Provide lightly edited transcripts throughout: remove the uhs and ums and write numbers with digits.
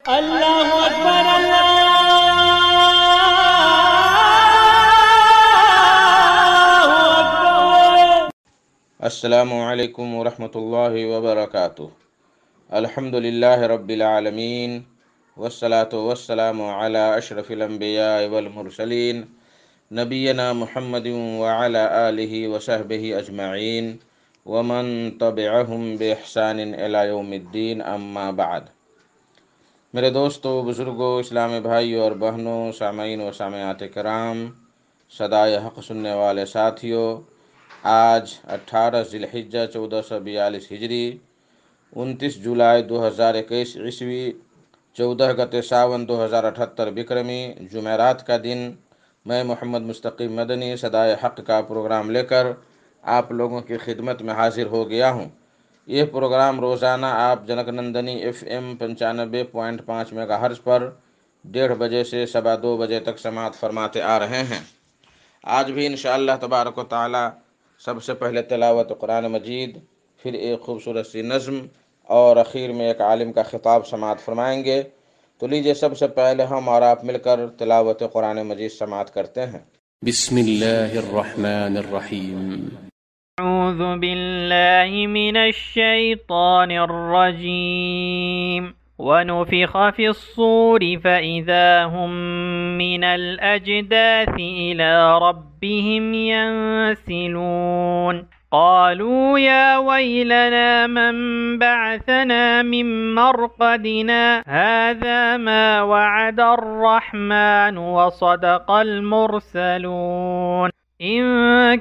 अल्लाहु अकबर अल्लाहु अकबर। अस्सलामु अलैकुम वरहमतुल्लाहि वबरकातुहु। अल्हम्दुलिल्लाहि रब्बिल आलमीन वस्सलातु वस्सलामु अला अशरफिल अंबिया वल मुरसलीन नबियना मुहम्मदिन व अला आलिहि व सहबिहि अजमईन व मन तबिअहुम बिइहसानिन इला यौमिद्दीन, अम्मा बाद। मेरे दोस्तों, बुज़ुर्गों, इस्लामी भाइयों और बहनों, सामईन व सामयात कराम, सदाए हक़ सुनने वाले साथियों, आज 18 ज़िलहिज्जा 1442 हिजरी 29 जुलाई 2021 ईस्वी 14 गते सावन 2078 बिक्रमी जुमेरात का दिन मैं मोहम्मद मुस्तकीम मदनी सदाए हक़ का प्रोग्राम लेकर आप लोगों की खिदमत में हाजिर हो गया हूँ। यह प्रोग्राम रोज़ाना आप जनकनंदनी FM 95.5 मेगाहर्ट्ज़ पर 1:30 बजे से 2:15 बजे तक समाअत फरमाते आ रहे हैं। आज भी इंशाअल्लाह तबारक व तआला सबसे पहले तिलावत कुरान मजीद, फिर एक खूबसूरत सी नज़्म और आखिर में एक आलिम का खिताब समाअत फरमाएंगे। तो लीजिए सबसे पहले हम और आप मिलकर तिलावत कुरान मजीद समाअत करते हैं। बिस्मिल्लाहिर्रहमानिर्रहीम। अऊज़ु बिल्लाहि मिनश शैतानिर्रजीम। वनुफ़िख़ फ़िस्सूरि फ़इज़ा हुम मिनल अजदाथि इला रब्बिहिम यंसिलून। क़ालू या वैलना मन बअसना मिन मरक़दिना हाज़ा मा वअदर रहमानु व सदक़ल मुरसलून। इन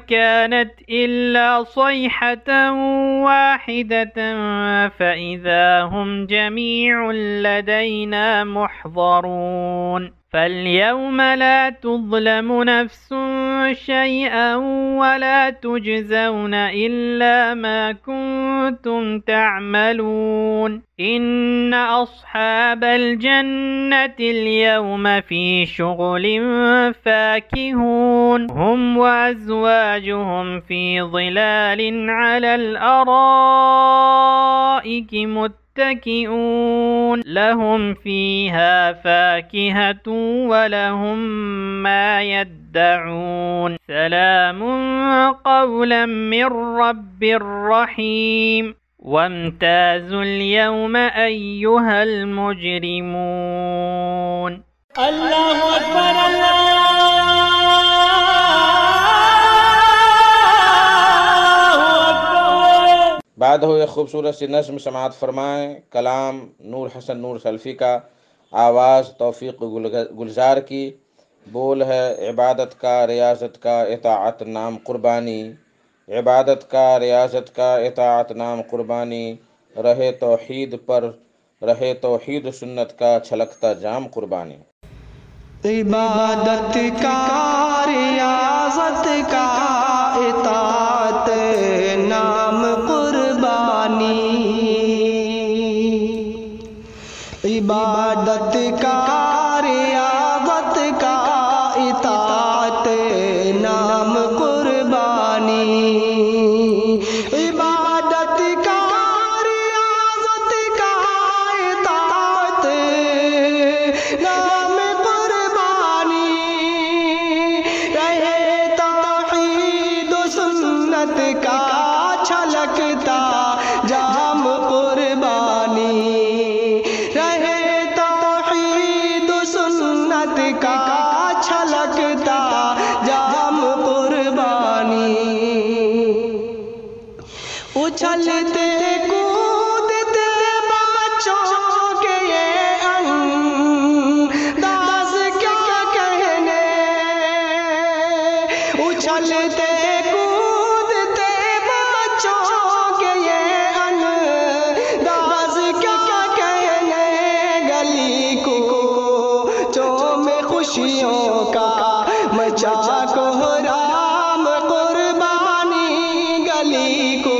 कानत इल्ला सयहतन वाहिदतन फ़इज़ा हुम जमीउन लदैना मुहज़रून। फ़ल्यौम ला तुज़लमु नफ़्सुन शैअन वला तुजज़ौन इल्ला मा कुन्तुम तअमलून। इन्न अस्हाबल जन्नतिल यौम फ़ी शुग़लिन फ़ाकिहून। हुम व अज़वाजुहुम फ़ी ज़िलालिन अलल अराइकि मुत्तकिऊन। लहुम फ़ीहा फ़ाकिहतुन व लहुम मा यद्दऊन। सलामुन क़ौलन मिर रब्बिर रहीम। वम्ताज़ुल यौम अय्युहल मुजरिमून। अल्लाहु अकबर अल्लाहु अकबर। बाद हो एक खूबसूरत सी नज़्म समाअत फरमाएँ। कलाम नूर हसन नूर सल्फ़ी का, आवाज़ तौफ़ीक़ गुलजार की। बोल है इबादत का रियाज़त का इताअत नाम कुर्बानी। इबादत का रियाज़त का इताअत नाम कुर्बानी। रहे तौहीद पर रहे तौहीद सुन्नत का छलकता जाम कुर्बानी। इबादत का रियाज़त का इताअत नाम कुर्बानी। इबादत का रियाज़त का इताअत नाम कुर्बानी। इबादत का रियाज़त का इताअत नाम कुर्बानी। रहे तौहीद सुन्नत का छलकता जाम कुर्बानी। रहे तौहीद सुन्नत का छलकता जाम कुर्बानी। उछलते कूदते बच्चों के ये अंदाज़ क्या कहने। उछलते कूदते बच्चों के ये अंदाज़ क्या कहने। गली को में खुशियों का मचा कोहराम कुर्बानी। गली को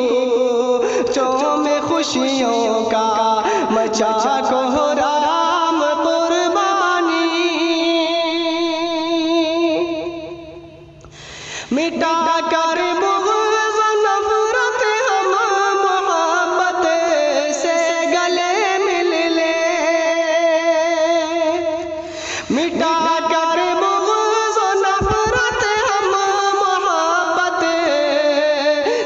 मिटा कर बुग़्ज़ व नफ़रत हम मोहब्बत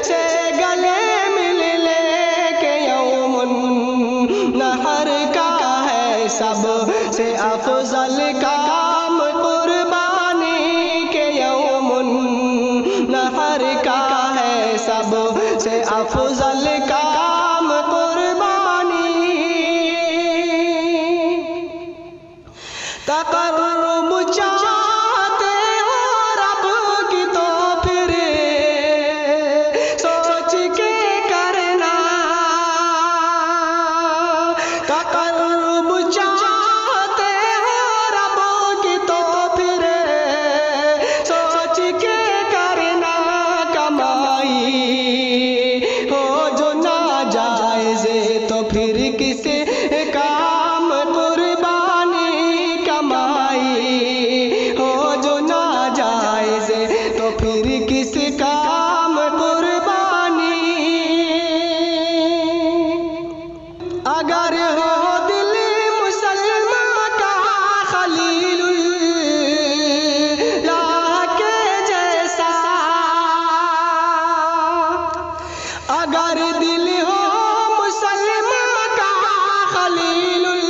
से गले मिल लेके यौमुन नहर का है सबसे अफ़ज़ल काम कुर्बानी के यौमुन नहर का है सबसे अफ़ज़ल काम कुर्बानी। तक़र्रुब चाहते हो रब की तो फिर सोच के करना। तक़र्रुब चाहते हो रब की तो फिर सोच के करना। कमाई हो जो नाजायज़ तो फिर किसे काम कुर्बानी। कमाई हो जो नाजायज़ तो फिर किस काम कुर्बानी। अगर हो दिल मुसलमान का खलीलुल्लाह के जैसा, अगर दिल हो मुसलमान का खलीलुल्लाह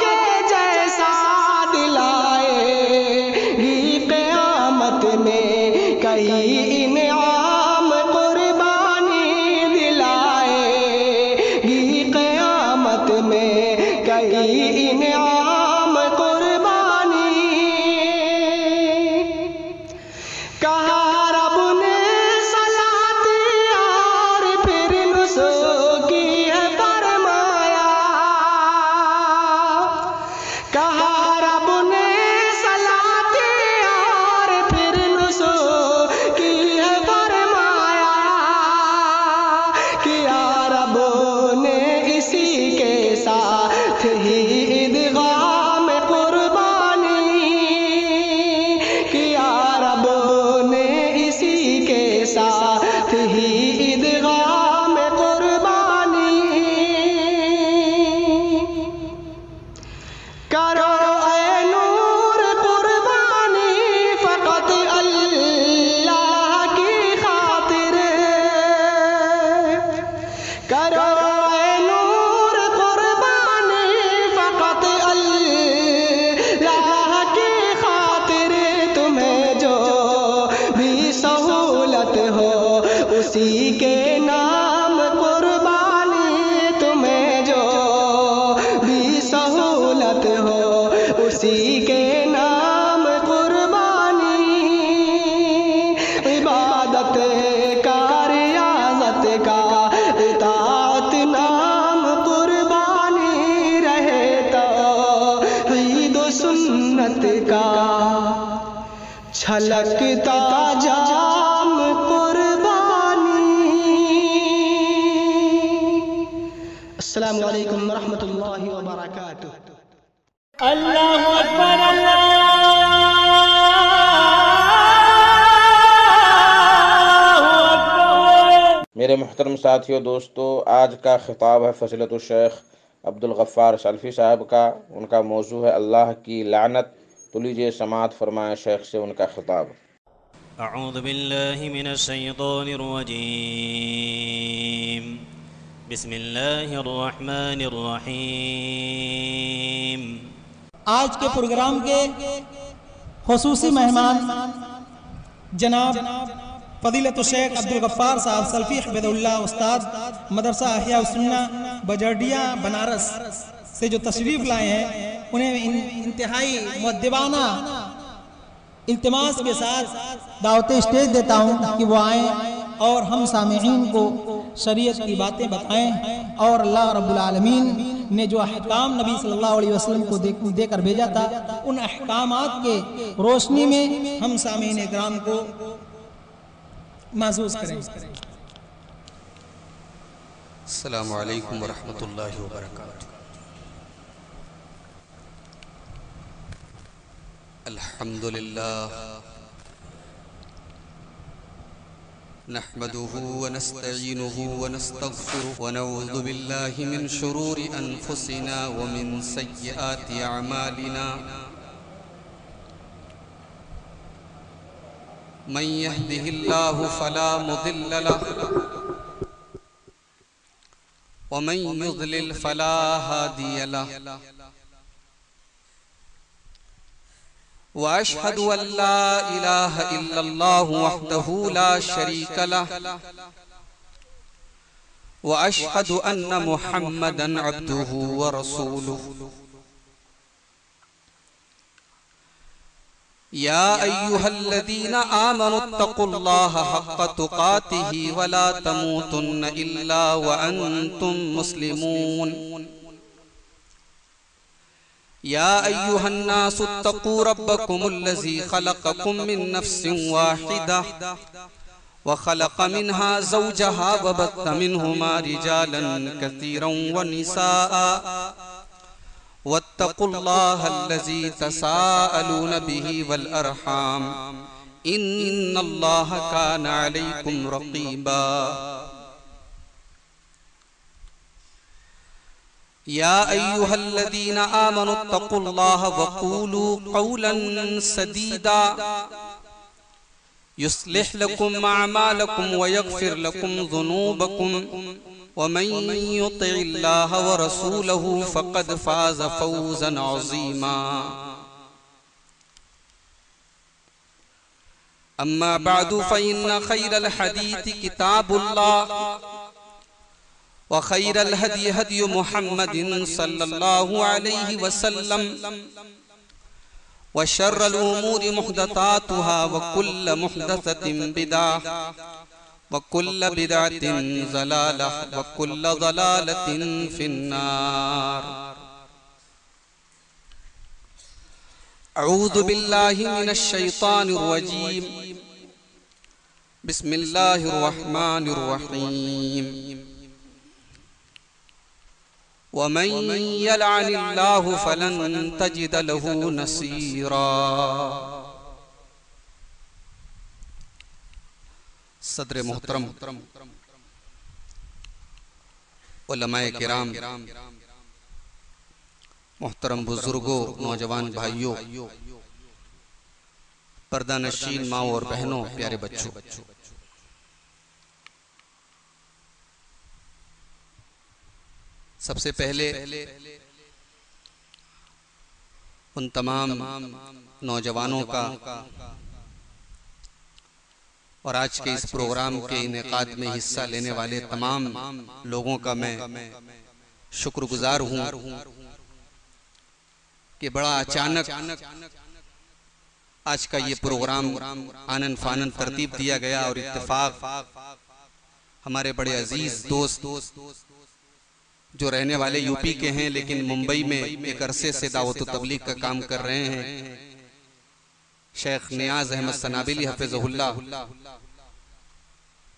के जैसा, दिलाएगी क़यामत में कई इनाम कुर्बानी। दिलाएगी क़यामत में कई इनाम कुर्बानी। कहा रब ने सलाती और फिर नुस्ख़ी है फरमाया। कहा रब ने सलाती और फिर नुस्ख़ी है फरमाया। किया रब ने इसी के साथ ही इदगाम कुर्बानी। किया रब ने इसी के साथ ही इदगाम कुर्बानी। करो ऐ नूर कुर्बानी फ़क़त अल्लाह की खातिर। करो ऐ नूर कुर्बानी फ़क़त अल्लाह की खातिर। तुम्हें जो भी सहूलत हो उसी के नाम कुर्बानी। तुम्हें जो भी सहूलत हो उसी के नाम कुर्बानी। इबादत का रियाज़त का इताअत नाम कुर्बानी रहे तो ईद सुन्नत का छलकता जाम कुर्बानी। अस्सलामु अलैकुम वरहमतुल्लाहि वबरकातुह। अल्लाहु अकबर अल्लाहु अकबर। मेरे मुहतरम साथियों, दोस्तों, आज का खिताब है फ़ज़ीलतुल शेख अब्दुल गफ़्फ़ार सल्फ़ी साहब का। उनका मौजू है अल्लाह की लानत। तो लीजिए समाअत फरमाएं शेख से उनका खिताब। अऊज़ु बिल्लाहि मिनश शैतानिर रजीम। बिस्मिल्लाहिर रहमानिर रहीम। आज के प्रोग्राम के खुसूसी मेहमान जनाब फ़ज़ीलतुल शेख अब्दुल गफ़्फ़ार साहब सल्फ़ी हफ़िज़हुल्लाह, उस्ताद मदरसा अहिया सुन्ना बजरडिया बनारस से जो तशरीफ़ लाए हैं, उन्हें इंतहाई मुअद्दिबाना इल्तिमास के साथ दावत स्टेज देता हूँ कि वो आएँ और हम सामिईन को शरीयत की बातें बताएं। और अल्लाह रब्बुल आलमीन ने जो अहकाम नबी सल्लल्लाहु अलैहि वसल्लम को देकर भेजा था, उन अहकामात के रोशनी में हम सामीन इकराम को महसूस करें। अस्सलामु अलैकुम वरहमतुल्लाहि वबरकातुहू। अल्हम्दुलिल्लाह नहमदुहु व नस्तईनुहु व नस्तगफिरुहु व नऊज़ु बिल्लाहि मिन शुरूरि अनफुसिना व मिन सय्यिआति अअमालिना मन यहदिहिल्लाहु फला मुदिल्ल लहु व मन युज़लिल फला हादिय लहु व अशहदु अल्ला इलाहा इल्लल्लाहु वहदहु ला शरीका लहु व अशहदु अन्ना मुहम्मदन अब्दुहु व रसूलुहु या अय्युहल्लज़ीना आमनुत्तक़ुल्लाहा हक़्क़ तुक़ातिही व ला तमूतुन्न इल्ला व अंतुम मुस्लिमून या अय्युहन्नासुत्तक़ू रब्बकुमुल्लज़ी ख़लक़कुम मिन नफ़्सिन वाहिदा व ख़लक़ मिन्हा ज़ौजहा व बत्थ मिन्हुमा रिजालन कसीरन व निसाअ वत्तक़ुल्लाहल्लज़ी तसाअलून बिही वल अरहाम इन्नल्लाहा काना अलैकुम रक़ीबा या अय्युहल्लज़ीना आमनुत्तक़ुल्लाहा वक़ूलू क़ौलन सदीदा युस्लिह लकुम अअमालकुम व यग़फ़िर लकुम ज़ुनूबकुम वमन युतिइल्लाह व रसूलहु फ़क़द फ़ाज़ फ़ौज़न अज़ीमा अम्मा बअदु फ़इन्न ख़ैरल हदीथि किताबुल्लाह व ख़ैरल हदी हदी मुहम्मदिन सल्लल्लाहु अलैहि वसल्लम व शर्रल उमूरि मुहदसातुहा व कुल्ल मुहदसतिन बिदअह व कुल्ल बिदअतिन ज़लालह व कुल्ल ज़लालतिन फिन्नार अऊज़ु बिल्लाहि मिनश शैतानिर रजीम बिस्मिल्लाहिर रहमानिर रहीम वमन यलअनिल्लाहु फलन तजिद लहू नसीरा सदर मोहतरम उलमाए किराम, मोहतरम बुजुर्गों, नौजवान भाइयों, पर्दा नशीन माओ और बहनों, प्यारे बच्चों, सबसे पहले उन तमाम नौजवानों का और आज के इस प्रोग्राम के इनेकाद में हिस्सा लेने वाले तमाम लोगों का मैं शुक्रगुजार हूँ कि बड़ा अचानक आज का ये प्रोग्राम आनन फानन तरतीब दिया गया और इत्तेफाक हमारे बड़े अजीज दोस्त जो रहने वाले यूपी के हैं लेकिन मुंबई में एक अरसे से दावत तबलीग का काम कर रहे हैं, शेख नियाज अहमद सनाबिली हफिज़हुल्लाह,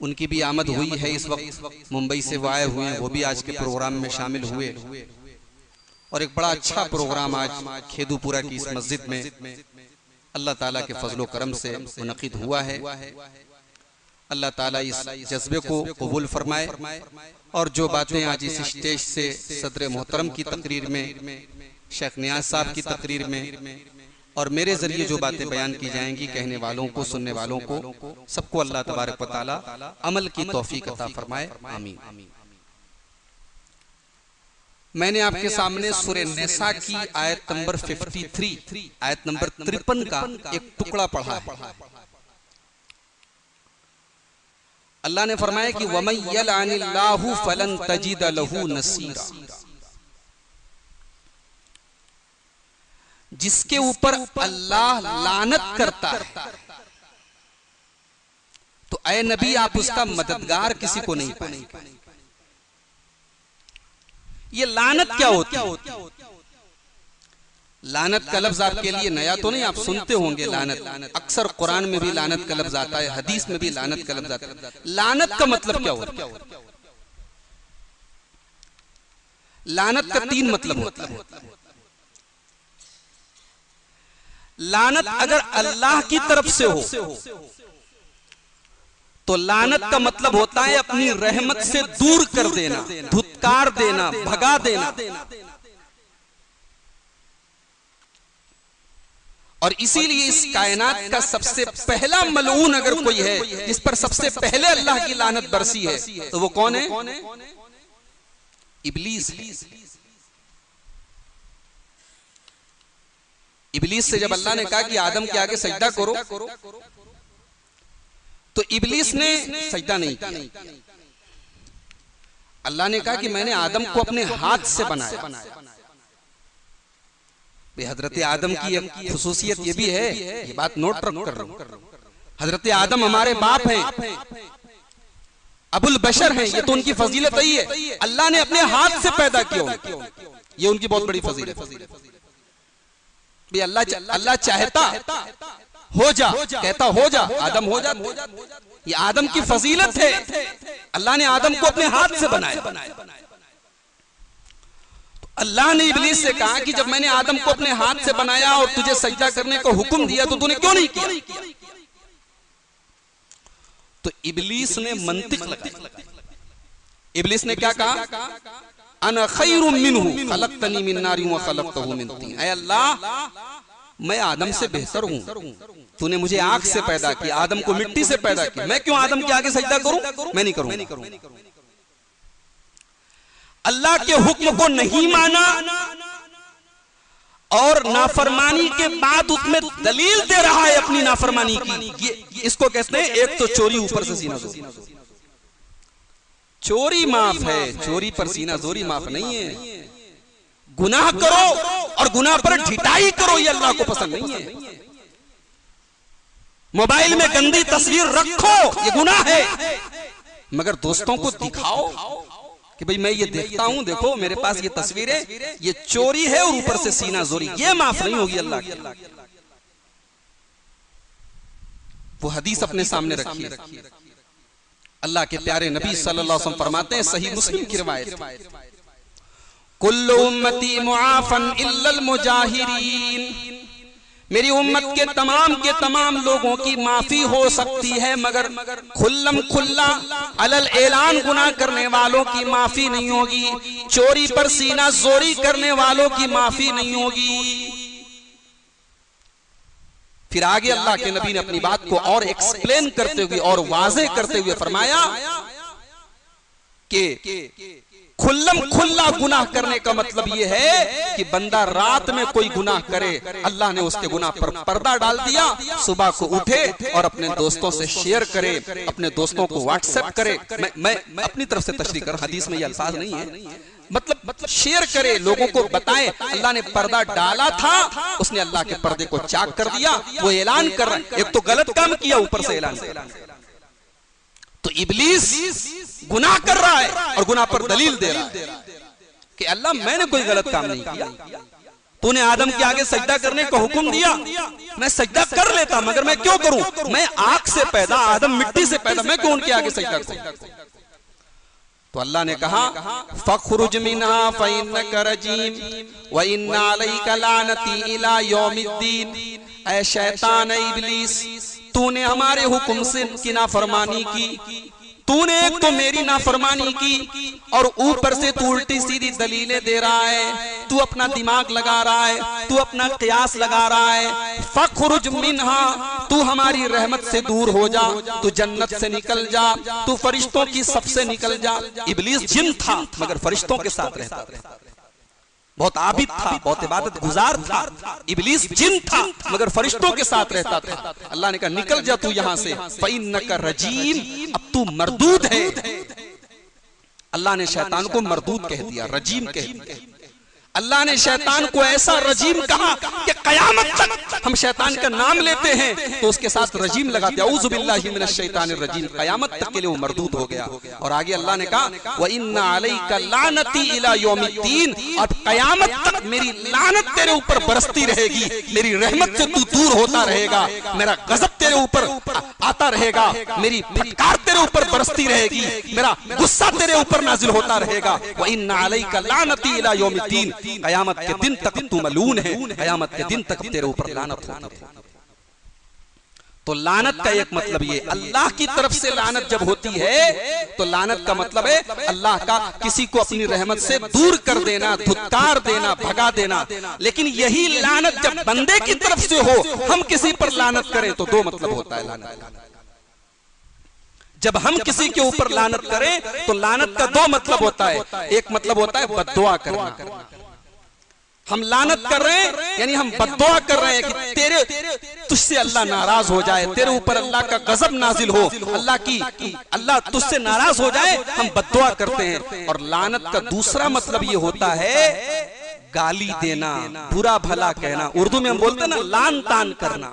उनकी भी आमद हुई है। इस वक्त मुंबई से वो आए हुए हैं, वो भी आज के प्रोग्राम में शामिल हुए और एक बड़ा अच्छा प्रोग्राम आज खेदूपुरा की इस मस्जिद में अल्लाह ताला के फजलो करम से मुनक़िद हुआ है। अल्लाह ताला इस जज्बे को कबूल फरमाए और जो बातें आज इस स्टेज से सदर मोहतरम की तकरीर में, शेख नियाज साहब की तकरीर में और मेरे जरिए जो बातें बयान की जाएंगी, कहने वालों को, सुनने वालों को, सबको अल्लाह तबारक व तआला अमल की तौफीक अता फरमाए, आमीन। मैंने आपके सामने सूरह निसा की आयत नंबर 53, आयत नंबर 53 का एक टुकड़ा पढ़ा है। अल्लाह ने फरमाया कि वमन यलअनिल्लाहु फलन तजिद लहू नसीरा, जिसके ऊपर अल्लाह लानत करता है तो ऐ नबी आप उसका मददगार किसी को नहीं पाएंगे। ये लानत क्या होती है? लानत का लफ्ज आपके लिए नया तो नहीं, आप सुनते होंगे लानत, अक्सर कुरान में भी लानत का लफ्ज आता है, हदीस में भी लानत का लफ्ज आता है। लानत का मतलब क्या होता है? लानत का 3 मतलब होता है। लानत अगर अल्लाह की तरफ से हो तो लानत का मतलब होता है अपनी रहमत से दूर कर देना, धुतकार देना, भगा देना। और इसीलिए इस कायनात का सबसे पहला मलऊन अगर कोई है, जिस पर सबसे पहले अल्लाह की लानत बरसी है, तो वो कौन है? इब्लीस है। इब्लीस से जब अल्लाह ने कहा कि आदम के आगे सजदा करो, तो इब्लीस ने सजदा नहीं किया। अल्लाह ने कहा कि मैंने आदम को अपने हाथ से बनाया। हजरत आदम की एक खुसूसियत ये भी है, ये बात नोट कर रहा हूं। हजरत आदम हमारे बाप हैं, अबुल बशर हैं, ये तो उनकी फजीलत ही है। अल्लाह ने अपने हाथ से पैदा किया, ये उनकी बहुत बड़ी फजीलत है। अल्लाह चाहता हो जा, कहता हो जा, आदम हो जा। ये आदम की फजीलत है। अल्लाह ने आदम को अपने हाथ से बनाया। अल्लाह ने इब्लीस से कहा कि जब मैंने आदम को अपने हाथ से बनाया और तुझे सजदा करने को हुक्म दिया तो तूने क्यों नहीं किया? तो इब्लीस ने मंतिक लगाई। इब्लीस ने क्या कहा? अना खैरुम मिन्हु खलक़तनी मिन नारिन व खलक़तहु मिन तीन। ऐ अल्लाह, मैं आदम से बेहतर हूं। तूने मुझे आग से पैदा किया, आदम को मिट्टी से पैदा किया। मैं क्यों आदम के आगे सजदा करूं? मैं नहीं करूंगा। अल्लाह के हुक्म को नहीं माना और नाफरमानी के बाद उसमें दलील दे रहा है अपनी नाफरमानी की। इसको कहते हैं एक तो चोरी ऊपर से सीना जोरी। चोरी माफ है, चोरी पर सीना जोरी माफ नहीं है। गुनाह करो और गुनाह पर ढिठाई करो, ये अल्लाह को पसंद नहीं है। मोबाइल में गंदी तस्वीर रखो, ये गुनाह है, मगर दोस्तों को दिखाओ कि भाई मैं ये देखता हूं, देखो मेरे पास ये तस्वीर है, ये चोरी है और ऊपर से सीना जोरी, ये माफ नहीं होगी अल्लाह की। वो हदीस अपने सामने रखिए। अल्लाह के प्यारे नबी सल्लल्लाहु अलैहि वसल्लम फरमाते हैं, सही मुस्लिम की रिवायत, कुल्लु उम्मती मुआफन इल्लल मुजाहिरीन। मेरी उम्मत के तमाम लोगों की माफी हो सकती है, मगर खुल्लम खुल्ला अलल ऐलान गुनाह करने वालों की माफी नहीं होगी। चोरी पर सीना जोरी करने वालों की माफी नहीं होगी। फिर आगे अल्लाह के नबी ने अपनी बात को और एक्सप्लेन करते हुए और वाज़े करते हुए फरमाया कि खुल्लम खुल्ला गुनाह करने का मतलब यह है कि बंदा रात में कोई गुनाह करे, अल्लाह ने उसके गुनाह पर पर्दा डाल दिया, सुबह को उठे और अपने दोस्तों से शेयर करे, अपने दोस्तों को व्हाट्सएप करे। मैं अपनी तरफ से तशरीह कर, हदीस में ये अल्फाज नहीं है, मतलब शेयर करे, लोगों को बताए अल्लाह ने पर्दा डाला था, उसने अल्लाह के पर्दे को चाक कर दिया। वो ऐलान कर रहा है, एक तो गलत काम किया, ऊपर से ऐलान कर रहा है। तो इब्लीस गुनाह कर रहा है और गुनाह पर दलील दे रहा है कि अल्लाह मैंने कोई गलत काम नहीं किया, तूने आदम के आगे सजदा करने का हुक्म दिया, मैं सजदा कर लेता, मगर मैं क्यों करूं? मैं आग से पैदा, आदम मिट्टी से पैदा, मैं क्यों उनके आगे सजदा करूं? तो अल्लाह ने कहा फखरुज मिनहा फइन्नका रजीम व इन्ना अलैका लानती इला यौमिद्दीन। ऐ शैतान, ऐ इब्लीस, तूने हमारे हुक्म से की नाफरमानी की, तूने एक तो मेरी नाफरमानी की और ऊपर से तू उल्टी सीधी दलीलें दे रहा है, तू अपना दिमाग लगा रहा है, तू अपना कियास लगा रहा है। फखरुज मिनहा, तू हमारी रहमत से दूर हो जा, तू जन्नत से निकल जा, तू फरिश्तों की सबसे निकल जा। इब्लीस जिन था मगर फरिश्तों के साथ रहता था, बहुत आबिद था, बहुत इबादत गुजार था। इब्लीस जिन था मगर फरिश्तों के साथ रहता था। अल्लाह ने कहा निकल जा तू यहां से, फइन्नका रजीम, अब तू मरदूद है। अल्लाह ने शैतान को मरदूद कह दिया, रजीम कह दिया। अल्लाह ने शैतान को ऐसा रजीम कहा कि कयामत तक हम शैतान का नाम लेते हैं तो उसके साथ रजीम लगाते हैं, औज़ु बिल्लाहि मिनश शैतानिर रजीम। कयामत तक के लिए वो मरदूद हो गया। और आगे अल्लाह ने कहा व इन्ना अलैका लानती इला यौमिद्दीन, और कयामत तक मेरी लानत तेरे ऊपर बरसती रहेगी, मेरी रहमत से तू दूर होता रहेगा, मेरा गजब तेरे ऊपर आता रहेगा, मेरी फटकार तेरे ऊपर बरसती रहेगी, मेरा गुस्सा तेरे ऊपर नाजिल होता रहेगा। व इन्ना अलैका लानती इला यौमिद्दीन, कयामत के दिन तक तू मलून है, कयामत के दिन तक तेरे ऊपर लानत होती है। तो लानत का एक मतलब ये, अल्लाह की तरफ से लानत जब होती है तो लानत का मतलब है अल्लाह का किसी को अपनी रहमत से दूर कर देना, धुतकार देना, भगा देना। लेकिन यही लानत जब बंदे की तरफ से हो, हम किसी पर लानत करें तो दो मतलब होता है लानत का। जब हम किसी के ऊपर लानत करें तो लानत का दो मतलब होता है। एक मतलब होता है बद्दुआ करना, हम लानत कर रहे हैं यानी हम बद्दुआ कर रहे हैं कि तेरे तुझसे अल्लाह नाराज हो जाए, तेरे ऊपर अल्लाह का गजब नाजिल हो, अल्लाह तुझसे नाराज हो जाए, हम बद्दुआ करते हैं। और लानत का दूसरा मतलब ये होता है गाली देना, बुरा भला कहना। उर्दू में हम बोलते हैं ना लान तान करना।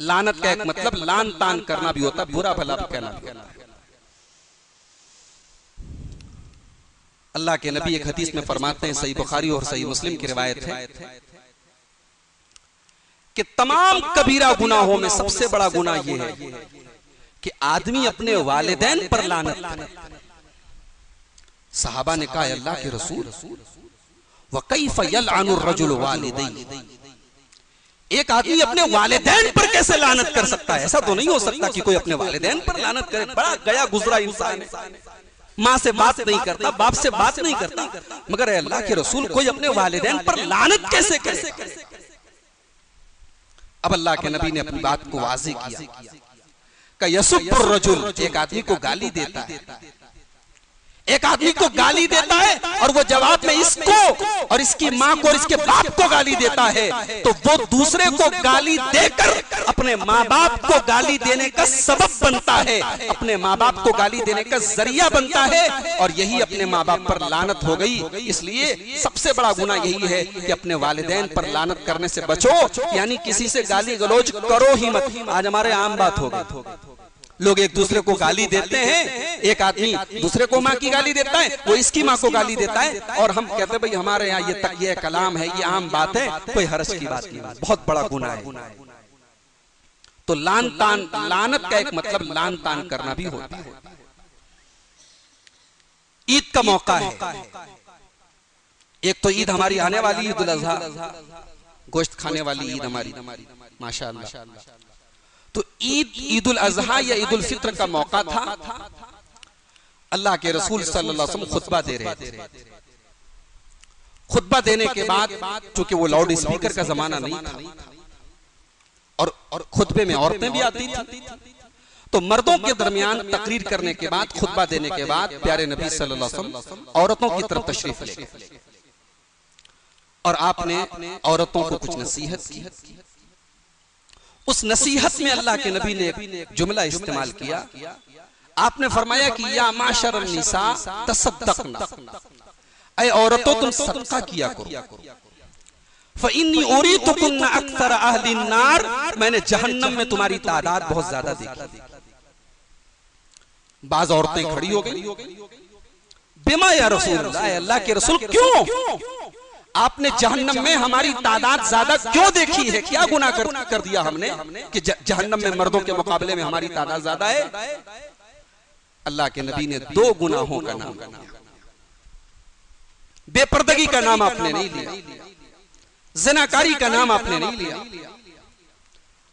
लानत का एक मतलब लान तान करना भी होता है, बुरा भला भी कहना भी होता है। अल्लाह के नबी एक हदीस में फरमाते हैं, सही बुखारी और सही मुस्लिम की रिवायत है कि तमाम कबीरा गुनाहों में सबसे बड़ा गुनाह यह है कि आदमी अपने वालिदैन पर लानत करे। सहाबा ने कहा, अल्लाह के रसूल व कैफ यलअनु रजुल वालिदैहि, एक आदमी अपने वालिदैन पर कैसे लानत कर सकता है? ऐसा तो नहीं हो सकता कि कोई अपने वालिदैन पर लानत करे। बड़ा गया गुजरा इंसान है, माँ से बात नहीं करता, बाप से बात नहीं करता, मगर अल्लाह के रसूल कोई अपने वालिदैन पर लानत कैसे करे? अब अल्लाह के नबी ने अपनी बात को वाज़ेह किया कि यसुब्बुर रजुल, एक आदमी को गाली देता है, एक आदमी को गाली देता है और वो जवाब में इसको और इसकी माँ को और इसके बाप को गाली देता है, तो वो दूसरे को गाली देकर अपने माँ बाप को गाली देने का सबब बनता है, अपने माँ बाप को गाली देने का जरिया बनता है, और यही अपने माँ बाप पर लानत हो गई। इसलिए सबसे बड़ा गुनाह यही है कि अपने वालिदैन पर लानत करने से बचो, यानी किसी से गाली गलौज करो ही मत। आज हमारे आम बात हो गई, लोग एक दूसरे को गाली देते हैं, एक आदमी दूसरे को माँ की गाली देता है, वो इसकी माँ को गाली देता है, और हम कहते हैं भाई हमारे यहाँ ये तकिया कलाम है, ये आम बात है, कोई हर्ष की बात नहीं, बहुत बड़ा गुनाह है। तो लान तान, लानत का एक मतलब लान तान करना भी होता है। ईद का मौका है, एक तो ईद हमारी आने वाली ईद उल अज़हा, गोश्त खाने वाली ईद हमारी माशाअल्लाह। तो ईद उल अज़हा या ईद उल फित्र का मौका था। अल्लाह के रसूल सल्लल्लाहु अलैहि वसल्लम खुतबा दे रहे थे। खुतबा देने के बाद, चूंकि वो लाउड स्पीकर का जमाना नहीं था और खुतबे में औरतें भी आती थी, तो मर्दों के दरमियान तकरीर करने के बाद, खुतबा देने के बाद प्यारे नबी सल्लल्लाहु अलैहि वसल्लम औरतों की तरफ तशरीफ ले गए और आपने औरतों को कुछ नसीहत की। उस नसीहत में अल्लाह के नबी ने एक जुमला इस्तेमाल किया। आपने फरमाया कि या माशर निसा तसद्दक़ना, ऐ औरतों तुम सदका किया करो। फ़इन्नी उरीतुकुन्ना अक्सर अहलिन नार, मैंने जहन्नम में तुम्हारी तादाद बहुत ज्यादा देखी। बाज औरतें खड़ी हो गई, बिमा या रसूल, अल्लाह के रसूल क्यों? आपने जहन्नम में हमारी तादाद ज्यादा क्यों देखी है? क्या गुनाह कर दिया हमने कि जहन्नम में मर्दों के मुकाबले में हमारी तादाद ज्यादा है? अल्लाह के नबी ने दो गुनाहों का नाम लिया। बेपर्दगी का नाम आपने नहीं लिया, ज़िनाकारी का नाम आपने नहीं लिया।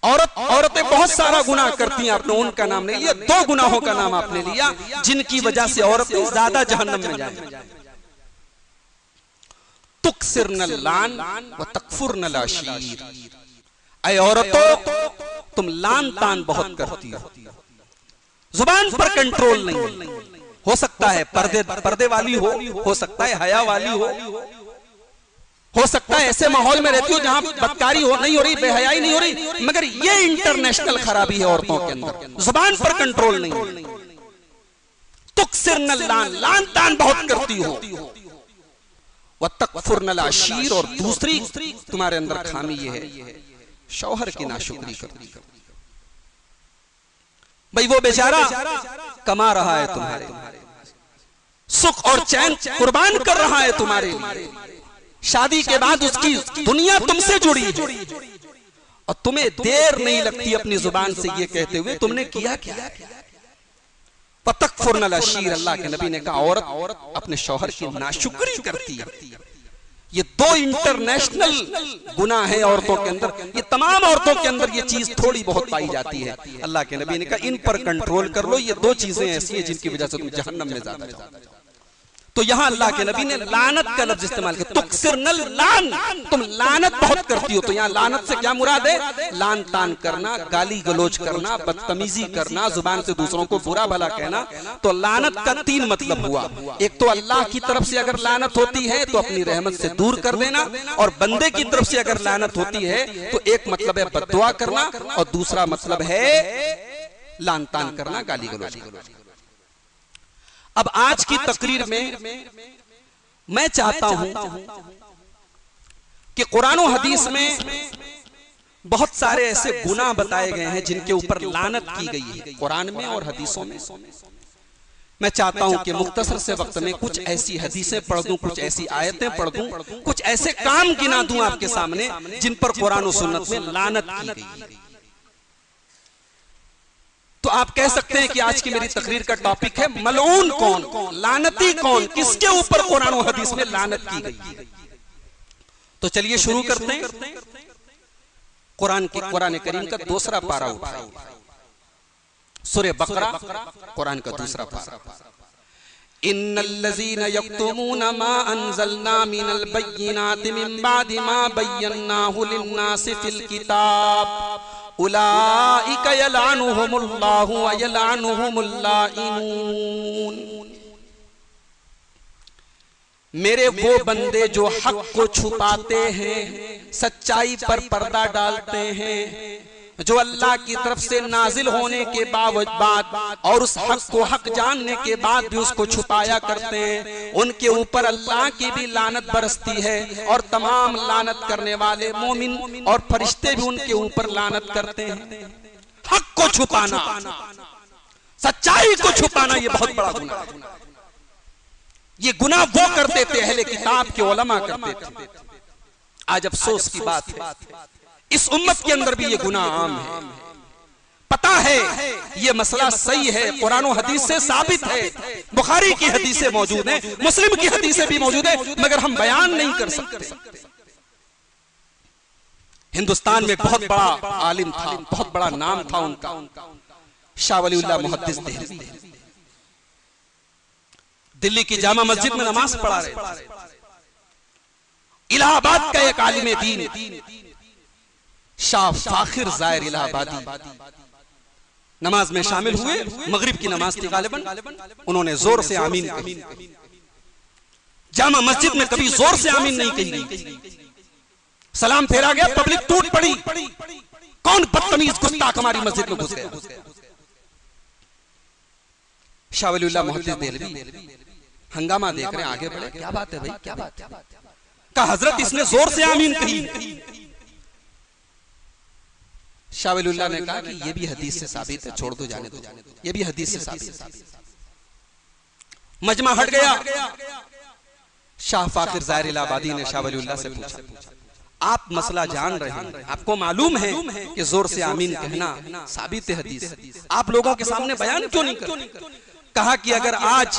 औरतें बहुत सारा गुनाह करती हैं, आपने उनका नाम नहीं लिया। दो गुनाहों का नाम आपने लिया जिनकी वजह से औरतें ज्यादा जहन्नम में जाएंगी। तुक्सिरनल लान व तकफुरनल अशीर, ऐ औरतों तुम लान तान बहुत करती हो, जुबान पर कंट्रोल नहीं। हो सकता है पर्दे वाली हो सकता है हया वाली हो सकता है ऐसे माहौल में रहती हो जहां बदकारी नहीं हो रही, बेहयाई नहीं हो रही, मगर ये इंटरनेशनल खराबी है औरतों के अंदर, जुबान पर कंट्रोल नहीं। तुक्सिरनल लान, लान तान बहुत करती हो, व तकफुरनल अशीर, और दूसरी तुम्हारे अंदर खामी ये है शौहर की नाशुक्री करती। भाई वो बेचारा कमा रहा है तुम्हारे, सुख और चैन कुर्बान कर रहा है तुम्हारे लिए, शादी के बाद उसकी दुनिया तुमसे जुड़ी है, और तुम्हें देर नहीं लगती अपनी जुबान से ये कहते हुए तुमने किया क्या? तकफुरनल अशीर, अल्लाह के नबी ने कहा औरत अपने शौहर की नाशुक्री करती है। ये दो इंटरनेशनल गुनाह है औरतों के अंदर। ये तमाम औरतों के अंदर ये चीज थोड़ी बहुत पाई जाती है। अल्लाह के नबी ने कहा इन पर कंट्रोल कर लो, ये दो चीजें ऐसी हैं जिनकी वजह से तुम जहन्नम में ज्यादा जाओगे। तो यहां अल्लाह के नबी ने लानत का लफ्ज इस्तेमाल किया, तुक्सिरनल लान, तुम लानत बहुत करती हो। तो यहां लानत से क्या मुराद है? लान तान करना, गाली गलोच करना, बदतमीजी करना, जुबान से दूसरों को बुरा भला कहना। तो लानत का 3 मतलब हुआ। एक तो अल्लाह की तरफ से अगर लानत होती है तो अपनी रहमत से दूर कर देना, और बंदे की तरफ से अगर लानत होती है तो एक मतलब है बद्दुआ करना और दूसरा मतलब है लान तान करना, गाली गलोच करना। अब आज की तकरीर में मैं चाहता हूं कि कुरान और हदीस में बहुत सारे ऐसे गुनाह बताए गए हैं जिनके ऊपर लानत की गई है कुरान में और हदीसों में। मैं चाहता हूं कि मुख्तसर से वक्त में कुछ ऐसी हदीसें पढ़ दूं, कुछ ऐसी आयतें पढ़ दूं, कुछ ऐसे काम गिना दूं आपके सामने जिन पर कुरान और सुन्नत में लानत की गई है। तो आप कह सकते हैं कि आज की मेरी तकरीर का टॉपिक है मलऊन कौन, लानती कौन, किसके ऊपर कुरान और हदीस में लानत की गई। तो चलिए शुरू करते हैं। कुरान करीम का दूसरा पारा उठाओ, सूरह बकरा, कुरान का दूसरा पारा। इन्नल्लज़ीना यक्तुमूना मा अंज़लना मिनल बय्यिनाति मिन बादि मा बय्यन्नाहु लिन्नासि फिल किताब उलाइका यलअनुहुमुल्लाहु व यलअनुहुमुल लाइनून। मेरे वो बंदे जो हक को छुपाते हैं, सच्चाई पर पर्दा डालते हैं, जो अल्लाह की तरफ से नाजिल होने के बाद और उस हक को हक जानने के बाद भी उसको छुपाया करते हैं, उनके ऊपर अल्लाह की भी लानत बरसती है। और तमाम लानत करने वाले मोमिन और फरिश्ते भी उनके ऊपर लानत करते हैं। हक को छुपाना, सच्चाई को छुपाना, ये बहुत बड़ा गुनाह है। ये गुनाह वो करते थे, अहले किताब के उलमा करते थे। आज अफसोस की बात है इस उम्मत के अंदर भी ये गुनाह आम है। पता है ये मसला सही है, कुरान और हदीस से साबित है, बुखारी की हदीसें मौजूद हैं, मुस्लिम की हदीसें भी मौजूद हैं, मगर हम बयान नहीं कर सकते। हिंदुस्तान में एक बहुत बड़ा आलिम था, बहुत बड़ा नाम था उनका, शाह वलीउल्लाह मुहद्दिस देहलवी। दिल्ली की जामा मस्जिद में नमाज पढ़ा रहे थे। इलाहाबाद का एक आलिम दीन शाह फाखिर जायर इलाहाबादी नमाज में शामिल हुए। मगरिब की नमाज थी गालिबन। उन्होंने जोर से आमीन कही। जामा मस्जिद में कभी जोर से आमीन नहीं कही गई। सलाम फेरा गया, पब्लिक टूट पड़ी। कौन बदतमीज गुस्ताख हमारी मस्जिद में घुस गया। शाह वलीउल्लाह मुहद्दिस देहलवी हंगामा देख रहे हैं, आगे बढ़े, क्या बात है भाई, क्या बात है। कहा हजरत इसने जोर से आमीन कही। शाह वलीउल्लाह ने कहा कि ये भी हदीस से साबित है, छोड़ दो, जाने दो, ये भी हदीस से साबित है। मजमा हट गया। शाह फाखिर जायर इलाहाबादी ने शाह वलीउल्लाह से पूछा, आप मसला जान रहे हैं, आपको मालूम है कि जोर से आमीन कहना साबित है हदीस, आप लोगों के सामने बयान क्यों नहीं करते? कहा कि अगर आज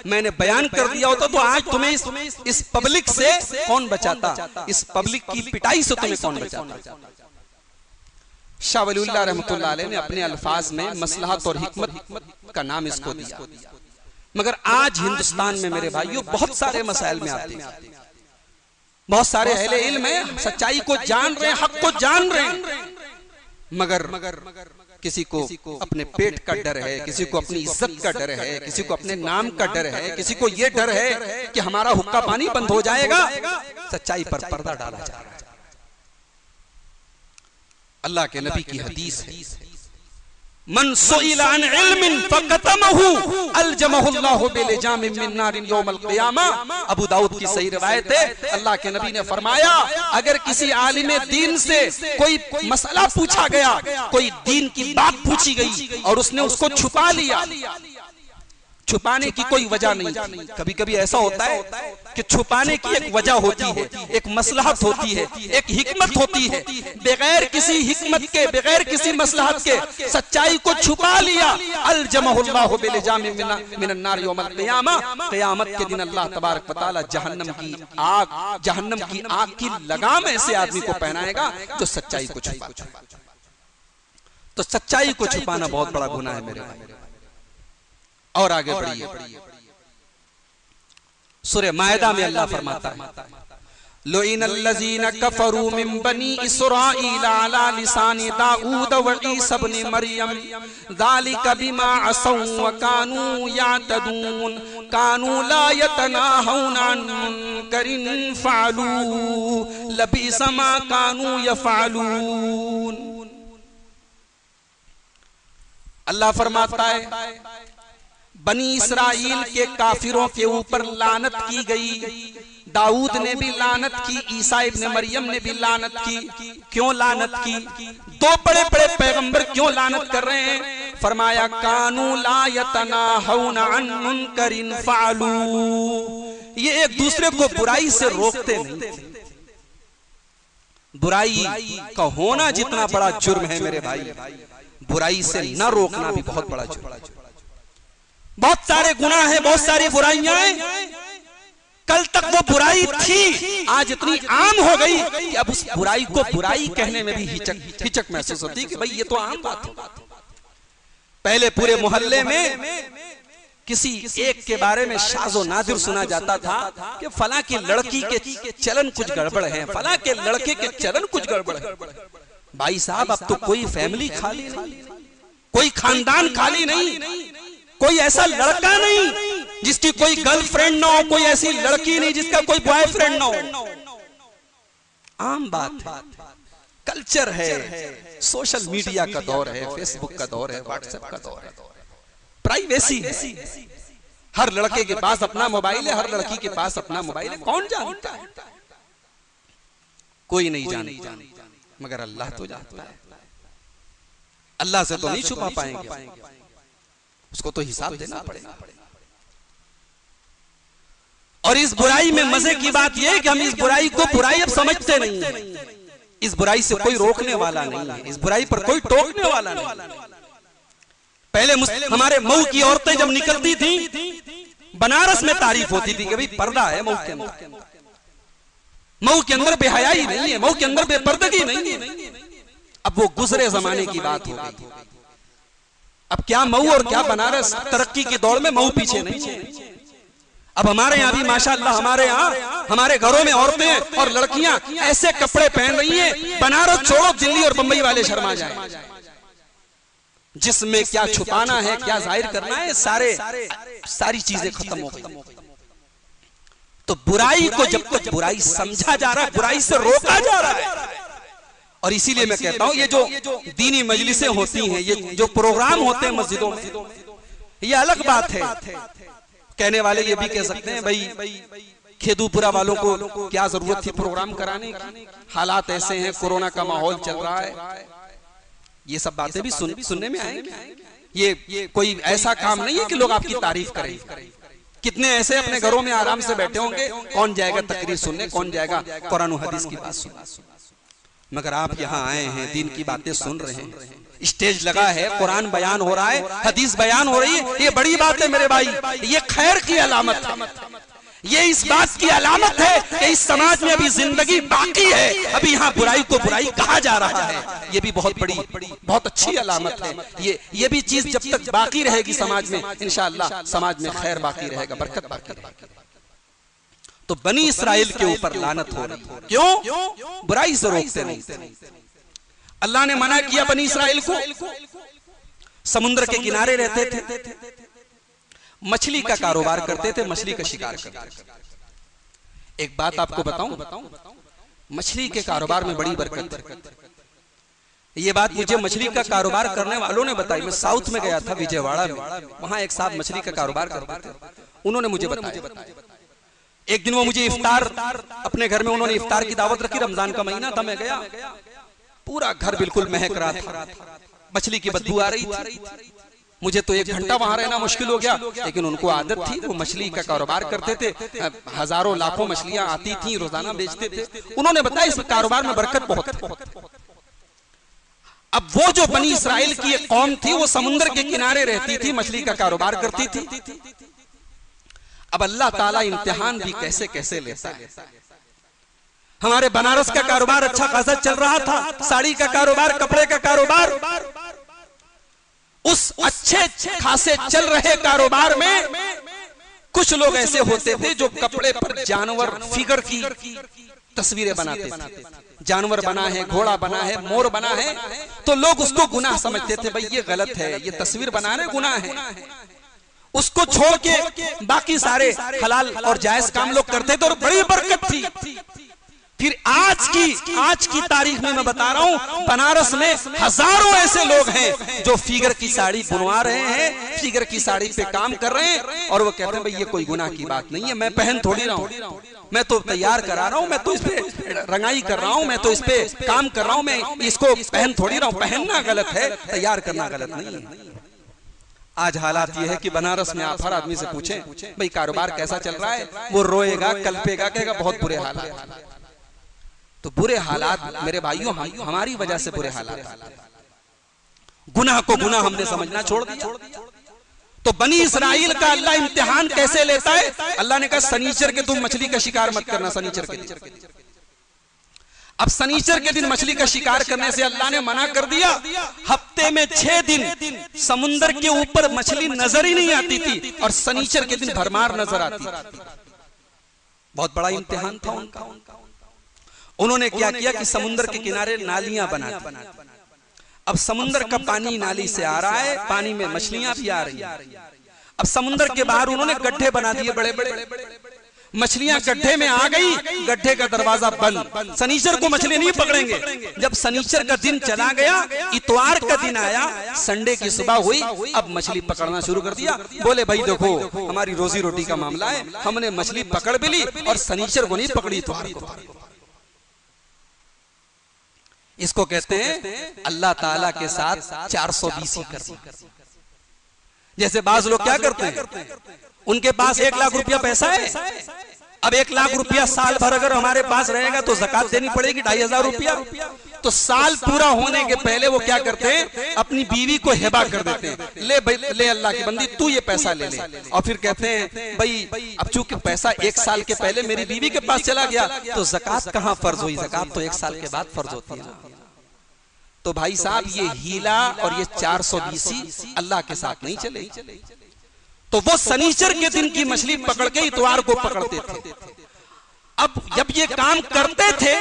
मैंने बयान कर दिया होता तो आज तुम्हें इस पब्लिक से कौन बचाता, इस पब्लिक की पिटाई से तुम्हें कौन बचाता। शाह वलीउल्लाह रहमतुल्लाह अलैह ने अपने अल्फाज में मसलहत और हिकमत का नाम इसको दिया। मगर आज हिंदुस्तान में मेरे भाइयों बहुत सारे मसाइल में आते हैं, बहुत सारे अहले इल्म हैं, सच्चाई को जान रहे हैं, हक को जान रहे हैं, मगर किसी को अपने पेट का डर है, किसी को अपनी इज्जत का डर है, किसी को अपने नाम का डर है, किसी को यह डर है कि हमारा हुक्का पानी बंद हो जाएगा। सच्चाई पर पर्दा डाला जा रहा है। अल्लाह के नबी की हदीस है, मन सुइला अन इल्मिन फकतमहु अलजमहुल्लाहु बिलजामिन मिन नारिन यौमल क़ियामा। अबू दाऊद की सही रिवायत है, अल्लाह के नबी ने फरमाया अगर किसी आलिम दीन से कोई मसला पूछा गया, कोई दीन की बात पूछी गई और उसने उसको छुपा लिया, छुपाने की कोई वजह नहीं थी। कभी कभी ऐसा होता है कि छुपाने की एक वजह होती है, एक मसलहत होती है, एक हिकमत होती है। बगैर किसी हिकमत के, बगैर किसी मसलहत के सच्चाई को छुपा लिया। अल जमहुल्लाहु बिलजाम मिनन नार यौमल क़ियामा, क़यामत के दिन अल्लाह तबारक व तआला जहन्नम की आग की लगाम ऐसे आदमी को पहनाएगा जो सच्चाई को छुपा। तो सच्चाई को छुपाना बहुत बड़ा गुनाह है मेरे भाई। और आगे बढ़िए, सूरह मायदा में अल्लाह फरमाता है लुइनल्लज़ीना कफ़रू मिन बनी इसराईल अला लिसानि दाऊद व ईसा इब्न मरियम ज़ालिका बिमा असौ व कानू यातदून कानू ला यतनाहौना अन मुनकरिन फ़अलू लबीसा मा कानू यफ़अलून। अल्लाह फरमाता है बनी इसराइल के काफिरों के ऊपर लानत की गई। दाऊद ने भी लानत की, ईसा इब्न मरियम ने भी लानत की। क्यों लानत की? दो बड़े बड़े पैगंबर क्यों लानत कर रहे हैं? फरमाया कानू ला यतनाहौना अन मुनकरिन फ़अलू, ये एक दूसरे को बुराई से रोकते नहीं थे। बुराई का होना जितना बड़ा जुर्म है मेरे भाई, बुराई से न रोकना भी बहुत बड़ा जुर्म है। बहुत सारे गुनाह हैं, बहुत सारी बुराइयां हैं। कल तक वो बुराई थी, आज इतनी आम हो गई कि अब उस बुराई को बुराई कहने में भी हिचक महसूस होती है कि भाई ये तो आम बात है। पहले पूरे मोहल्ले में किसी एक के बारे में शाज़ो नादिर सुना जाता था कि फला की लड़की के चलन कुछ गड़बड़ है, फला के लड़के के चलन कुछ गड़बड़ है। भाई साहब अब तो कोई फैमिली खाली नहीं, कोई खानदान खाली नहीं, कोई ऐसा लड़का नहीं जिसकी कोई गर्लफ्रेंड ना हो, कोई ऐसी लड़की नहीं जिसका कोई बॉयफ्रेंड ना हो। आम बात है, कल्चर है, सोशल मीडिया का दौर है, फेसबुक का दौर है, व्हाट्सएप का दौर है, प्राइवेसी है। हर लड़के के पास अपना मोबाइल है, हर लड़की के पास अपना मोबाइल है। कौन जानता है? कोई नहीं जानता, मगर अल्लाह तो जानता है। अल्लाह से तो नहीं छुपा पाएंगे, उसको तो हिसाब देना पड़ेगा। और इस बुराई में मजे की बात यह है कि हम इस बुराई को बुराई अब समझते नहीं है। इस बुराई से कोई रोकने वाला नहीं है, इस बुराई पर कोई टोकने वाला नहीं। पहले हमारे मऊ की औरतें जब निकलती थी, बनारस में तारीफ होती थी कि भाई पर्दा है मऊ के अंदर, मऊ के अंदर बेहयाई नहीं है, मऊ के अंदर बेपर्दगी नहीं है। अब वो गुजरे जमाने की बात हो गई। अब क्या मऊ और क्या बनारस, तरक्की की दौड़ में मऊ पीछे नहीं है। अब हमारे यहाँ भी माशाअल्लाह, हमारे यहाँ हमारे घरों में औरतें और लड़कियां ऐसे कपड़े पहन रही हैं, बनारस छोड़ो दिल्ली और बंबई वाले शर्मा जाए। जिसमें क्या छुपाना है, क्या जाहिर करना है, सारी चीजें खत्म हो गई। तो बुराई को जब तक बुराई समझा जा रहा है, बुराई से रोका जा रहा है। और इसीलिए मैं कहता हूं ये जो दीनी मजलिसें होती हैं, ये जो प्रोग्राम होते हैं मस्जिदों में, ये अलग बात है। कहने वाले ये भी कह सकते हैं भाई खेदूपुरा वालों को क्या जरूरत थी प्रोग्राम कराने की, हालात ऐसे हैं, कोरोना का माहौल चल रहा है। ये सब बातें भी सुनने में आएंगी। ये कोई ऐसा काम नहीं है कि लोग आपकी तारीफ करें। कितने ऐसे अपने घरों में आराम से बैठे होंगे, कौन जाएगा तकरीर सुनने, कौन जाएगा कुरान और हदीस की बात सुनने। मगर आप यहाँ आए हैं, दीन की बातें सुन रहे हैं, स्टेज लगा है, कुरान बयान हो रहा है, हदीस बयान हो रही है। ये बड़ी बात है मेरे भाई, ये खैर की अलामत है। ये इस बात की अलामत है कि इस समाज में अभी जिंदगी बाकी है, अभी यहाँ बुराई को बुराई कहा जा रहा है। ये भी बहुत बड़ी, बहुत अच्छी अलामत है। ये भी चीज जब तक बाकी रहेगी समाज में, इंशाअल्लाह समाज में खैर बाकी रहेगा, बरकत बाकी रहेगी। तो बनी इसराइल के ऊपर लानत हो रही है। क्यों? बुराई से रोकते नहीं। अल्लाह ने मना किया बनी इसराइल को, समुद्र के किनारे रहते थे, मछली का कारोबार करते थे, मछली का शिकार करते थे। एक बात आपको बताऊं, मछली के कारोबार में बड़ी बरकत है। ये बात मुझे मछली का कारोबार करने वालों ने बताई। मैं साउथ में गया था, विजयवाड़ा में, वहां एक साहब मछली का कारोबार करते थे, उन्होंने मुझे बताया। एक दिन वो मुझे इफ्तार, अपने घर में उन्होंने इफ्तार की दावत रखी, रमजान का महीना था, मैं गया, पूरा घर बिल्कुल महक रहा था, मछली की बदबू आ रही थी। मुझे तो 1 घंटा वहां रहना मुश्किल हो गया, लेकिन उनको आदत थी, वो मछली का कारोबार करते थे, हजारों लाखों मछलियां आती थी, रोजाना बेचते थे। उन्होंने बताया इस कारोबार में बरकत बहुत है। अब वो जो बनी इस्राइल की एक कौम थी, वो समुद्र के किनारे रहती थी, मछली का कारोबार करती थी। अब अल्लाह ताला इम्तिहान भी कैसे कैसे लेता है। हमारे बनारस का कारोबार अच्छा खासा चल रहा था, साड़ी का कारोबार, कपड़े का कारोबार। उस अच्छे खासे चल रहे कारोबार में कुछ लोग ऐसे होते थे जो कपड़े पर जानवर फिगर की तस्वीरें बनाते थे। जानवर बना है, घोड़ा बना है, मोर बना है, तो लोग उसको गुनाह समझते थे, भाई ये गलत है, ये तस्वीर बनाने गुनाह है। उसको छोड़ के बाकी सारे हलाल और जायज काम लोग करते थे और बड़ी बरकत थी। फिर आज की तारीख में मैं बता रहा हूं, बनारस में हजारों ऐसे लोग हैं जो फिगर की साड़ी बुनवा रहे हैं, फिगर की साड़ी पे काम कर रहे हैं, और वो कहते हैं भाई ये कोई गुनाह की बात नहीं है, मैं पहन थोड़ी रहा हूं, मैं तो तैयार करा रहा हूं, मैं तो इस पे रंगाई कर रहा हूं, मैं तो इस पे काम कर रहा हूं, मैं इसको पहन थोड़ी रहा हूं। पहनना गलत है, तैयार करना गलत नहीं है। आज हालात ये है कि बनारस में आप हर आदमी से पूछें भाई कारोबार कैसा चल रहा है, वो रोएगा, कल्पेगा, कहेगा बहुत बुरे हालात। तो बुरे हालात मेरे भाइयों हमारी वजह से बुरे हालात। गुनाह को गुनाह हमने समझना छोड़ दिया। तो बनी इस्राइल का अल्लाह इम्तिहान कैसे लेता है? अल्लाह ने कहा सनीचर के तुम मछली का शिकार मत करना, सनीचर के दिन। अब सनीचर के दिन मछली का शिकार करने से अल्लाह ने मना कर दिया। हफ्ते में 6 दिन समुद्र के ऊपर मछली नजर ही नहीं आती थी और सनीचर के दिन भरमार नजर आती थी। बहुत बड़ा इम्तिहान था उनका। उन्होंने क्या किया कि समुद्र के किनारे नालियां बना दी। अब समुद्र का पानी नाली से आ रहा है, पानी में मछलियां भी आ रही हैं। अब समुद्र के बाहर उन्होंने गड्ढे बना दिए बड़े बड़े, मछलियां गड्ढे में आ गई, गड्ढे का दरवाजा बंद। सनीचर को मछली नहीं पकड़ेंगे। जब सनीचर का दिन चला गया, इतवार का दिन आया, संडे की सुबह हुई, अब मछली पकड़ना शुरू कर दिया। बोले भाई देखो हमारी रोजी रोटी का मामला है, हमने मछली पकड़ भी ली और सनीचर को नहीं पकड़ी, इतवार को। इसको कहते हैं अल्लाह ताला के साथ 420 कर दी। जैसे बाज लोग क्या करते हैं, उनके पास 1 लाख रुपया पैसा है। अब 1 लाख रुपया साल भर अगर हमारे पास रहेगा तो ज़कात देनी पड़ेगी 2500 रुपया। तो साल पूरा होने के पहले वो क्या करते हैं, अपनी बीवी को हिबा कर देते हैं, ले भाई ले अल्लाह की बंदी तू ये पैसा ले ले। और फिर कहते हैं भाई अब चूंकि पैसा 1 साल के पहले मेरी बीवी के पास चला गया तो ज़कात कहाँ फर्ज हुई, ज़कात तो 1 साल के बाद फर्ज होती है। तो भाई साहब ये हीला और ये 420 अल्लाह के साथ नहीं चले। तो वो सनीचर के दिन की मछली पकड़ के इतवार को पकड़ते थे। अब जब ये काम करते थे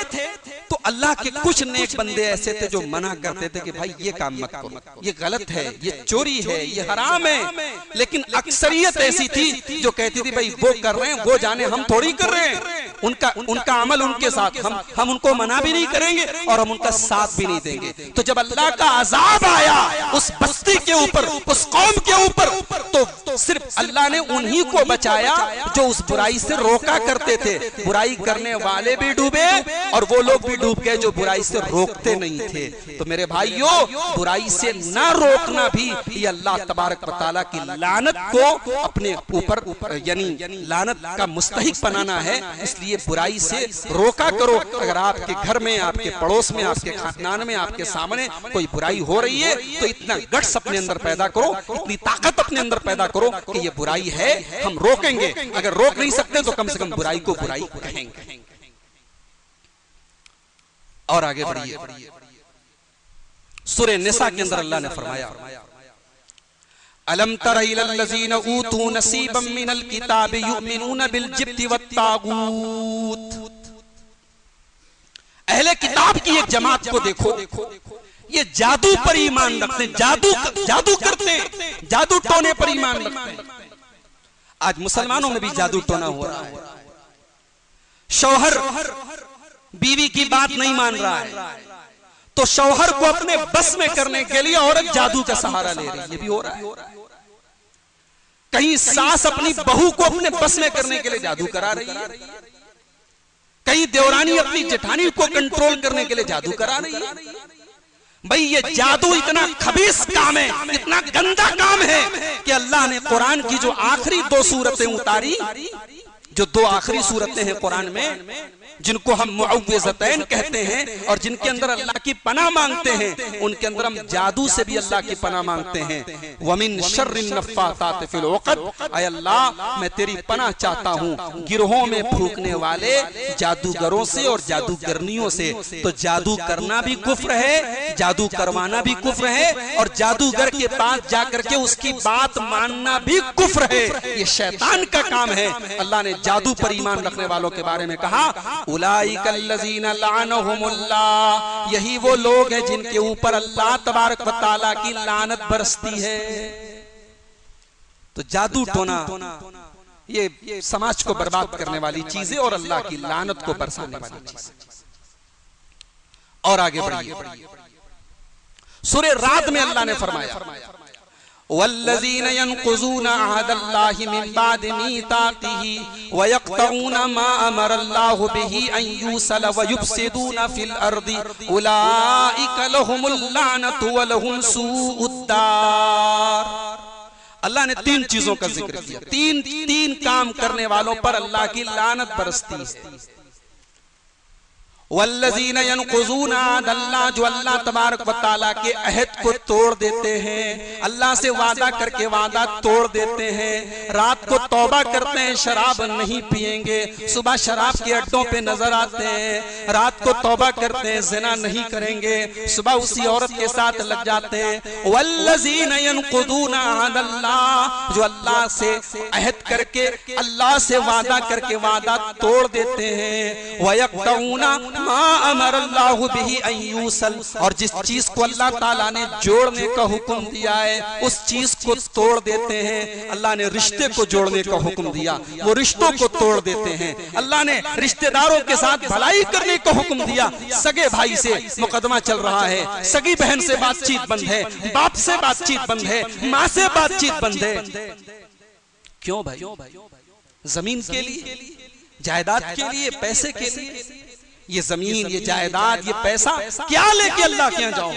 तो अल्लाह के कुछ नेक बंदे ऐसे थे जो मना करते थे कि भाई ये काम मत करो, ये गलत है, ये चोरी है, ये हराम है। लेकिन अक्सरियत ऐसी थी जो कहती थी भाई वो कर रहे हैं, वो जाने, हम थोड़ी कर रहे हैं। उनका अमल उनके साथ, हम उनको मना भी नहीं करेंगे और हम उनका साथ भी नहीं देंगे। तो जब अल्लाह का अजाब आया उस बस्ती के ऊपर, उस कौम के ऊपर, तो सिर्फ अल्लाह ने उन्हीं को बचाया जो उस बुराई से रोका करते थे। बुराई करने वाले भी डूबे और वो लोग भी डूब गए जो बुराई से रोकते नहीं थे। तो मेरे भाइयों, बुराई से न रोकना भी ये अल्लाह तबारक व तआला की लानत को अपने ऊपर यानी लानत का मुस्तहिक बनाना है। इसलिए बुराई से रोका करो। अगर आपके घर में, आपके पड़ोस में, आपके खानदान में, आपके सामने कोई बुराई हो रही है तो इतना गट्स अपने अंदर पैदा करो, इतनी ताकत अपने अंदर पैदा करो कि ये बुराई है, हम रोकेंगे। अगर रोक नहीं सकते तो कम से कम बुराई को बुराई कहेंगे। और आगे बढ़िए, सूरह निसा के अंदर अल्लाह ने फरमाया अलम तरा इलल लज़ीना ऊतू नसीबम मिनल किताबि युमिनून बिल जिब्ति वत्तागूत। अहले किताब की एक जमात को देखो, ये जादू पर ईमान रखते हैं, जादू करते हैं, जादू टोने पर ईमान रखते हैं। आज मुसलमानों में भी जादू टोना हो रहा है। शौहर बीवी की बात नहीं मान रहा है तो शौहर को अपने बस में करने के लिए औरत जादू का सहारा ले रही है, ये भी हो रहा है। कहीं सास अपनी बहू को अपने बस में करने के लिए जादू करा रही है, कहीं देवरानी अपनी जेठानी को कंट्रोल करने के लिए जादू करा रही है, भाई ये जादू इतना खबीस काम है, इतना गंदा काम है कि अल्लाह ने कुरान की जो आखिरी 2 सूरतें उतारी, जो 2 आखिरी सूरतें हैं कुरान में, जिनको हम मुअव्विज़तैन कहते हैं और जिनके अंदर अल्लाह की पनाह मांगते हैं, उनके अंदर हम जादू से भी अल्लाह की पनाह मांगते हैं। वमिन शर्रिन नफ़्फ़ाताति फिल उक़द, ऐ अल्लाह मैं तेरी पनाह चाहता हूँ गिरोहों में फूंकने वाले जादूगरों से और जादूगरनियों से। तो जादू करना भी कुफ्र है, जादू करवाना भी कुफ्र है, और जादूगर के पास जाकर के उसकी बात मानना भी कुफ्र है। ये शैतान का काम है। अल्लाह ने जादू पर ईमान रखने वालों के बारे में कहा, उलाइकल्लज़ीना लअनहुमुल्लाह, यही वो लोग हैं जिनके ऊपर अल्लाह तबारक व तआला की लानत बरसती है। तो जादू टोना ये समाज को बर्बाद करने वाली चीजें और अल्लाह की लानत को बरसाने वाली चीजें। और आगे बढ़िए, सूरह राद में अल्लाह ने फरमाया, वल्लज़ीना यनक़ुज़ूना अहदल्लाहि मिन बादि मीताक़िही व यक़तऊना मा अमरल्लाहु बिही अन यूसल व युफ़सिदूना फ़िल अर्दि उलाइका लहुमुल लानतु व लहुम सूउद्दार। अल्लाह ने 3 चीजों का जिक्र किया, तीन काम करने वालों पर अल्लाह की लानत बरसती है। वल्लज़ीना यनक़ुज़ूना अहदल्लाह, जो अल्लाह तबारक व तआला के अहद को तोड़ देते हैं, अल्लाह से वादा करके वादा तोड़ देते हैं। रात को तौबा करते हैं, शराब नहीं पिएंगे, सुबह शराब के अड्डों पे नजर आते हैं। रात को तौबा करते हैं, ज़िना नहीं करेंगे, सुबह उसी औरत के साथ लग जाते हैं। वल्लज़ीना यनक़ुज़ूना अहदल्लाह, जो अल्लाह से अहद करके अल्लाह से वादा करके वादा तोड़ देते हैं। व यक़तऊना मा अमरल्लाहु बिही अन यूसल, और जिस चीज को अल्लाह ताला ने जोड़ने का हुक्म दिया है उस चीज को तोड़ देते हैं। अल्लाह ने रिश्ते को जोड़ने का हुक्म दिया, वो रिश्तों को तोड़ देते हैं। अल्लाह ने रिश्तेदारों के साथ भलाई करने का हुक्म दिया, सगे भाई से मुकदमा चल रहा है, सगी बहन से बातचीत बंद है, बाप से बातचीत बंद है, माँ से बातचीत बंद है। क्यों भाई? जमीन के लिए, जायदाद के लिए, पैसे के लिए। ये जमीन, ये जायदाद, ये पैसा क्या लेके अल्लाह के यहाँ जाओ?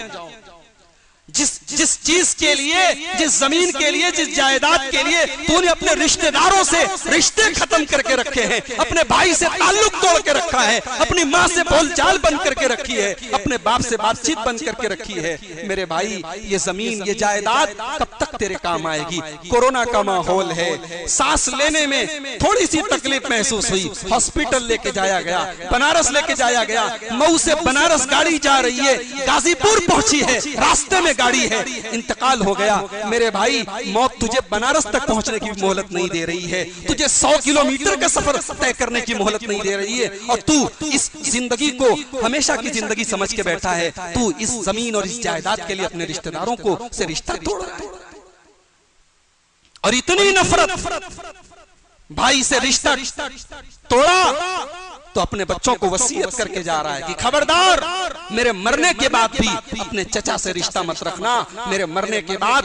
जिस चीज के लिए, जिस जमीन के लिए, जिस जायदाद के लिए तूने अपने रिश्तेदारों से रिश्ते खत्म करके रखे हैं, अपने भाई से ताल्लुक तोड़ के रखा है, अपनी माँ से बोलचाल बंद करके रखी है, अपने बाप से बातचीत बंद करके रखी है, मेरे भाई ये जमीन, ये जायदाद कब तक तेरे काम आएगी? कोरोना का माहौल है, सांस लेने में थोड़ी सी तकलीफ महसूस हुई, हॉस्पिटल लेके जाया गया, बनारस लेके जाया गया, मऊ से बनारस गाड़ी जा रही है, गाजीपुर पहुंची है, रास्ते में गाड़ी है, इंतकाल हो गया। मेरे भाई मौत तुझे बनारस तक पहुंचने की मोहलत नहीं दे रही है, तुझे 100 किलोमीटर का सफर तय करने की मोहलत नहीं दे रही है, और तू इस जिंदगी को हमेशा की जिंदगी समझ के बैठा है। तू इस जमीन और इस जायदाद के लिए अपने रिश्तेदारों को से रिश्ता तोड़ रहा है, और इतनी नफरत, भाई से रिश्ता तोड़ा तो अपने बच्चों को वसीयत करके जा रहा है कि खबरदार, मेरे मरने के बाद भी अपने चचा से रिश्ता मत रखना, मेरे मरने के बाद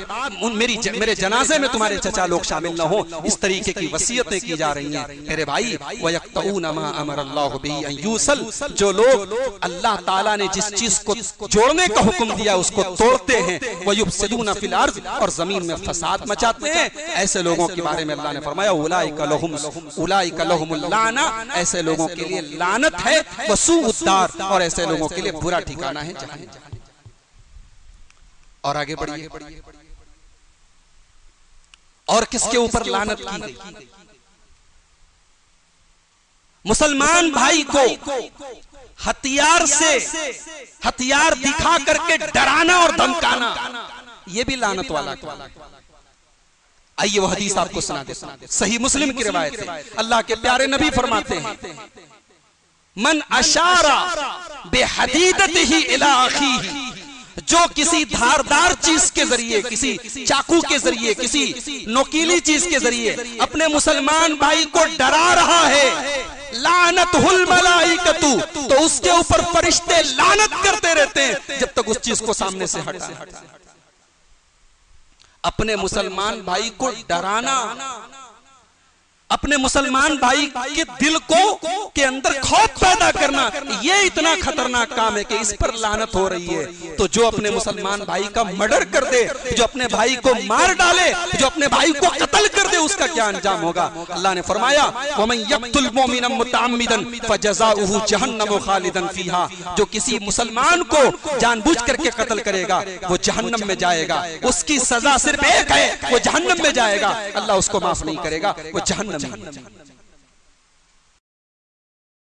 मेरे जनाजे में तुम्हारे चचा लोग शामिल न हो। इस तरीके की वसीयतें की जा रही हैं मेरे भाई। वयक्तऊना मा अमरल्लाहु बिही अन यूसल, जो लोग अल्लाह ताला ने जिस चीज को जोड़ने का हुक्म दिया उसको तोड़ते हैं, वयुफसिदूना फिल अर्ज़, और जमीन में फसाद मचाते हैं, ऐसे लोगों के बारे में अल्लाह ने फरमाया उलाइका लहुमुल लाना, ऐसे लोगों के लिए लानत है, वसूउद्दार, और ऐसे लोगों के लिए बुरा ठिकाना है जहन्नम। और आगे बढ़िए, और किसके ऊपर लानत की गई? मुसलमान भाई को हथियार से, हथियार दिखा करके डराना और धमकाना, यह भी लानत वाला काम। आइए वो हदीस आपको सुना देता हूं, सही मुस्लिम की रिवायत है। अल्लाह के प्यारे नबी फरमाते हैं, मन अशारा बेहदीदतिही इला अखीही, जो किसी धारदार चीज के जरिए, किसी चाकू के जरिए, किसी नोकीली चीज के जरिए अपने मुसलमान भाई को डरा रहा है, लानतहुल मलाइकतु, तो उसके ऊपर फरिश्ते लानत करते रहते हैं जब तक उस चीज को सामने से हटा। अपने मुसलमान भाई को डराना, अपने मुसलमान भाई के दिल को के अंदर खौफ पैदा करना, ये इतना खतरनाक काम है कि इस पर लानत हो रही है। तो जो अपने मुसलमान भाई का मर्डर कर दे, जो अपने भाई को मार डाले, जो अपने भाई को कत्ल कर दे, उसका क्या अंजाम होगा? अल्लाह ने फरमाया वमन यक़्तुल मुमिनन मुतअम्मिदन फजज़ाउहु जहन्नम खालिदन फीहा, जो किसी मुसलमान को जानबूझ करके कत्ल करेगा वो जहन्नम में जाएगा, उसकी सजा सिर्फ एक है, वो जहन्नम में जाएगा, अल्लाह उसको माफ नहीं करेगा, वो जहन्नम में।